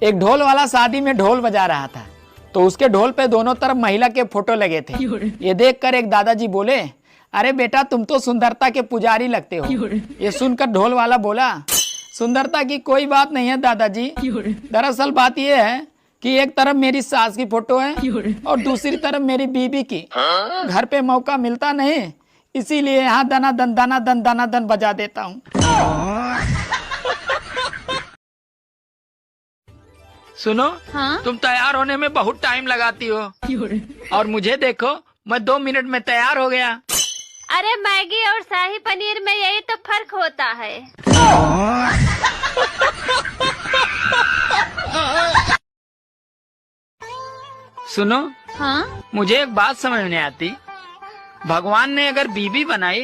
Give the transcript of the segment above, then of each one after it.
एक ढोल वाला शादी में ढोल बजा रहा था, तो उसके ढोल पे दोनों तरफ महिला के फोटो लगे थे। ये देखकर एक दादाजी बोले, अरे बेटा तुम तो सुंदरता के पुजारी लगते हो। ये सुनकर ढोल वाला बोला, सुंदरता की कोई बात नहीं है दादाजी, दरअसल बात यह है कि एक तरफ मेरी सास की फोटो है और दूसरी तरफ मेरी बीबी की। घर पे मौका मिलता नहीं, इसीलिए यहाँ दना दन बजा देता हूँ। सुनो, हाँ? तुम तैयार होने में बहुत टाइम लगाती हो और मुझे देखो, मैं 2 मिनट में तैयार हो गया। अरे मैगी और शाही पनीर में यही तो फर्क होता है। सुनो, हाँ? मुझे एक बात समझ नहीं आती, भगवान ने अगर बीबी बनाई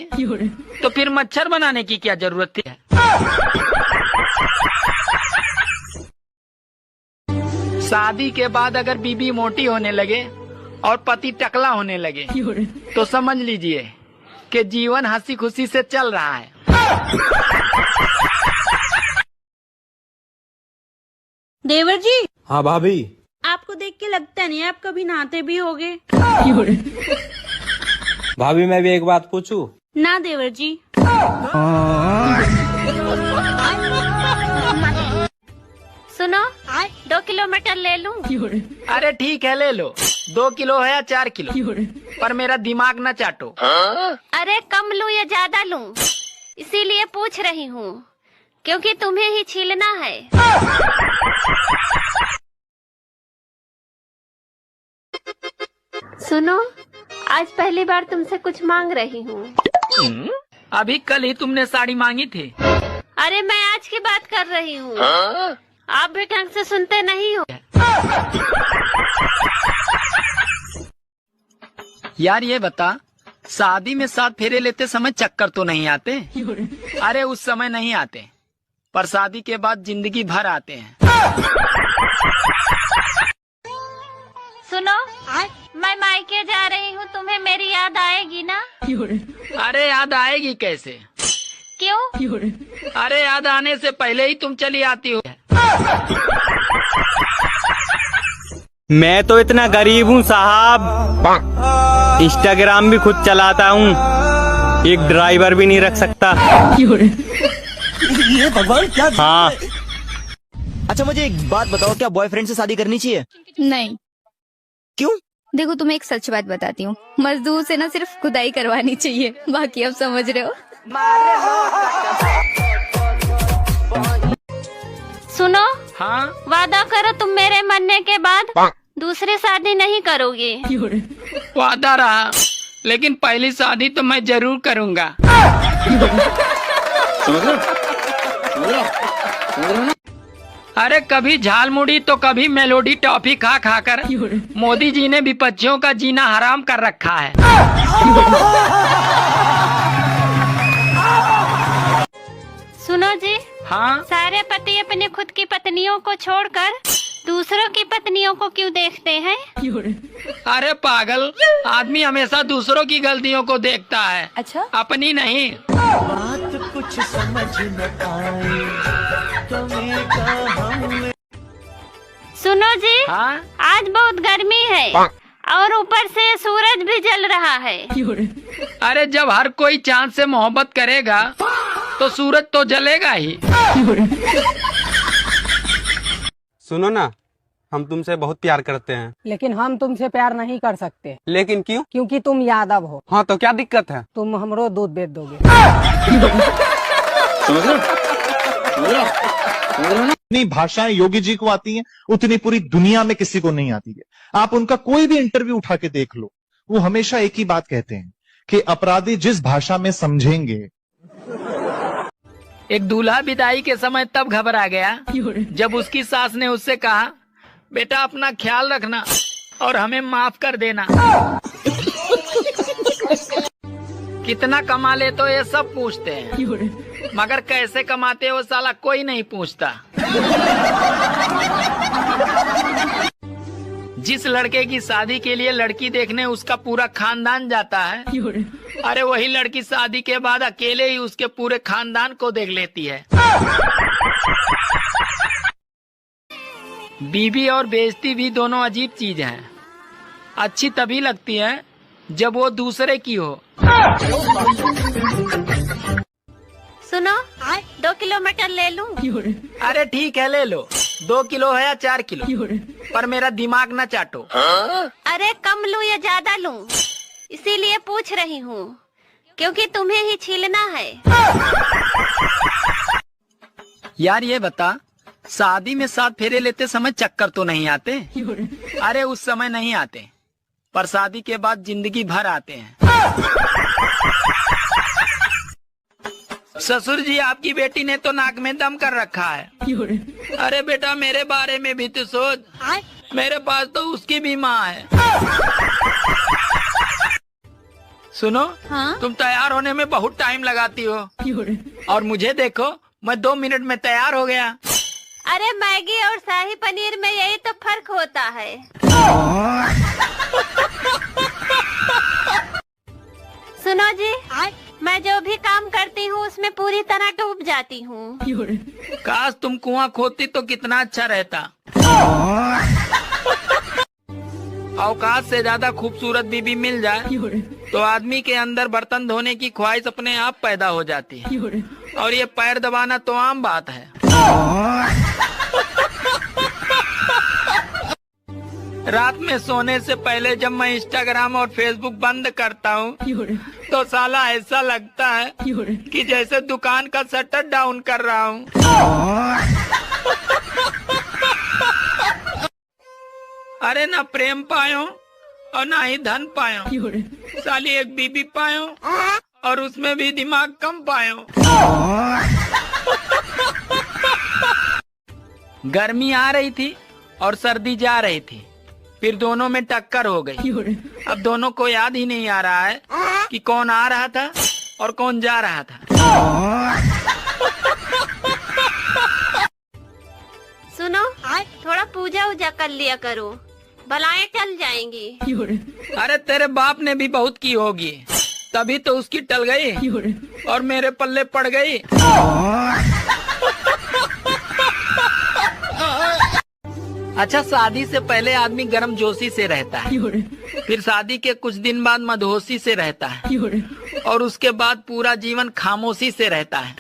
तो फिर मच्छर बनाने की क्या जरूरत थी? शादी के बाद अगर बीबी मोटी होने लगे और पति टकला होने लगे तो समझ लीजिए कि जीवन हंसी खुशी से चल रहा है। देवर जी। हाँ भाभी। आपको देख के लगता नहीं आप कभी नहाते भी होगे। भाभी मैं भी एक बात पूछूं? ना देवर जी। सुनो, 2 किलोमीटर ले लूं? अरे ठीक है, ले लो। 2 किलो है या 4 किलो, पर मेरा दिमाग न चाटो। अरे कम लूं या ज्यादा लूं, इसीलिए पूछ रही हूँ, क्योंकि तुम्हें ही छीलना है। सुनो, आज पहली बार तुमसे कुछ मांग रही हूँ। अभी कल ही तुमने साड़ी मांगी थी। अरे मैं आज की बात कर रही हूँ। आप भी ढंग से सुनते नहीं हो। यार ये बता, शादी में 7 फेरे लेते समय चक्कर तो नहीं आते? अरे उस समय नहीं आते, पर शादी के बाद जिंदगी भर आते हैं। सुनो, मैं मायके जा रही हूँ, तुम्हें मेरी याद आएगी ना? अरे याद आएगी कैसे? क्यों? अरे याद आने से पहले ही तुम चली आती हो। मैं तो इतना गरीब हूँ साहब, इंस्टाग्राम भी खुद चलाता हूँ, एक ड्राइवर भी नहीं रख सकता। ये भगवान क्या? हाँ। अच्छा मुझे एक बात बताओ, क्या बॉयफ्रेंड से शादी करनी चाहिए? नहीं। क्यों? देखो तुम्हें एक सच बात बताती हूँ, मजदूर से ना सिर्फ खुदाई करवानी चाहिए, बाकी आप समझ रहे हो। सुनो, हाँ? वादा करो तुम मेरे मरने के बाद दूसरी शादी नहीं करोगे। वादा रहा, लेकिन पहली शादी तो मैं जरूर करूँगा। अरे कभी झालमुड़ी तो कभी मेलोडी टॉफी खा खाकर मोदी जी ने विपक्षियों का जीना हराम कर रखा है। सुनो जी, हाँ? सारे पति अपनी खुद की पत्नियों को छोड़कर दूसरों की पत्नियों को क्यों देखते हैं? अरे पागल, आदमी हमेशा दूसरों की गलतियों को देखता है। अच्छा? अपनी नहीं। बात कुछ समझ न आए, तुम्हें कहाँ। सुनो जी, हाँ? आज बहुत गर्मी है और ऊपर से सूरज भी जल रहा है। अरे जब हर कोई चांद से मोहब्बत करेगा तो सूरज तो जलेगा ही। सुनो ना, हम तुमसे बहुत प्यार करते हैं। लेकिन हम तुमसे प्यार नहीं कर सकते। लेकिन क्यों? क्योंकि तुम यादव हो। हाँ तो क्या दिक्कत है? तुम हमरो दूध बेच दोगे। जितनी भाषाएं योगी जी को आती हैं, उतनी पूरी दुनिया में किसी को नहीं आती है। आप उनका कोई भी इंटरव्यू उठा के देख लो, वो हमेशा एक ही बात कहते हैं कि अपराधी जिस भाषा में समझेंगे। एक दूल्हा विदाई के समय तब घबरा गया जब उसकी सास ने उससे कहा, बेटा अपना ख्याल रखना और हमें माफ कर देना। कितना कमा ले तो ये सब पूछते हैं, मगर कैसे कमाते हो साला कोई नहीं पूछता। जिस लड़के की शादी के लिए लड़की देखने उसका पूरा खानदान जाता है, अरे वही लड़की शादी के बाद अकेले ही उसके पूरे खानदान को देख लेती है। बीवी और बेइज्जती भी दोनों अजीब चीज हैं। अच्छी तभी लगती है जब वो दूसरे की हो। सुनो 2 किलो मटर ले लूं? अरे ठीक है, ले लो। 2 किलो है या 4 किलो, पर मेरा दिमाग न चाटो। अरे कम लूं या ज्यादा लूं, इसीलिए पूछ रही हूँ, क्योंकि तुम्हें ही छीलना है। यार ये बता, शादी में 7 फेरे लेते समय चक्कर तो नहीं आते? अरे उस समय नहीं आते, पर शादी के बाद जिंदगी भर आते हैं। ससुर जी, आपकी बेटी ने तो नाक में दम कर रखा है। अरे बेटा, मेरे बारे में भी तो सोच, मेरे पास तो उसकी भी माँ है। सुनो, हाँ? तुम तैयार होने में बहुत टाइम लगाती हो, और मुझे देखो, मैं 2 मिनट में तैयार हो गया। अरे मैगी और शाही पनीर में यही तो फर्क होता है। सुनो जी, मैं जो भी काम करती हूँ उसमें पूरी तरह डूब जाती हूँ। काश तुम कुआं खोदती तो कितना अच्छा रहता। औकात से ज्यादा खूबसूरत बीबी मिल जाए तो आदमी के अंदर बर्तन धोने की ख्वाहिश अपने आप पैदा हो जाती है, और ये पैर दबाना तो आम बात है। रात में सोने से पहले जब मैं इंस्टाग्राम और फेसबुक बंद करता हूँ तो साला ऐसा लगता है कि जैसे दुकान का शटर डाउन कर रहा हूँ। अरे ना प्रेम पायो और ना ही धन पायो, साली एक बीबी पायो और उसमें भी दिमाग कम पायो। गर्मी आ रही थी और सर्दी जा रही थी, फिर दोनों में टक्कर हो गई। अब दोनों को याद ही नहीं आ रहा है कि कौन आ रहा था और कौन जा रहा था। सुनो, थोड़ा पूजा उजा कर लिया करो, बलाएं टल जाएंगी। अरे तेरे बाप ने भी बहुत की होगी, तभी तो उसकी टल गई और मेरे पल्ले पड़ गई। अच्छा, शादी से पहले आदमी गर्म जोशी से रहता है, फिर शादी के कुछ दिन बाद मदहोशी से रहता है, और उसके बाद पूरा जीवन खामोशी से रहता है।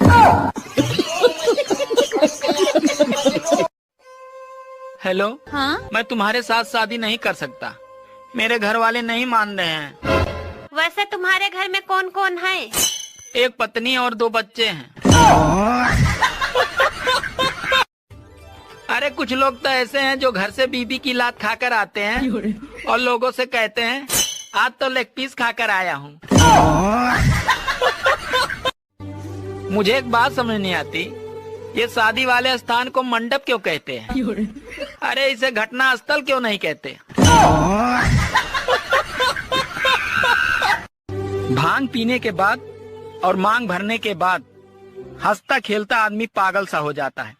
हेलो, हाँ? मैं तुम्हारे साथ शादी नहीं कर सकता, मेरे घर वाले नहीं मान रहे हैं। वैसे तुम्हारे घर में कौन कौन है? एक पत्नी और 2 बच्चे हैं। अरे कुछ लोग तो ऐसे हैं जो घर से बीबी की लात खाकर आते हैं और लोगों से कहते हैं आज तो लेग पीस खाकर आया हूँ। मुझे एक बात समझ नहीं आती, ये शादी वाले स्थान को मंडप क्यों कहते हैं? अरे इसे घटना स्थल क्यों नहीं कहते? भांग पीने के बाद और मांग भरने के बाद हंसता खेलता आदमी पागल सा हो जाता है।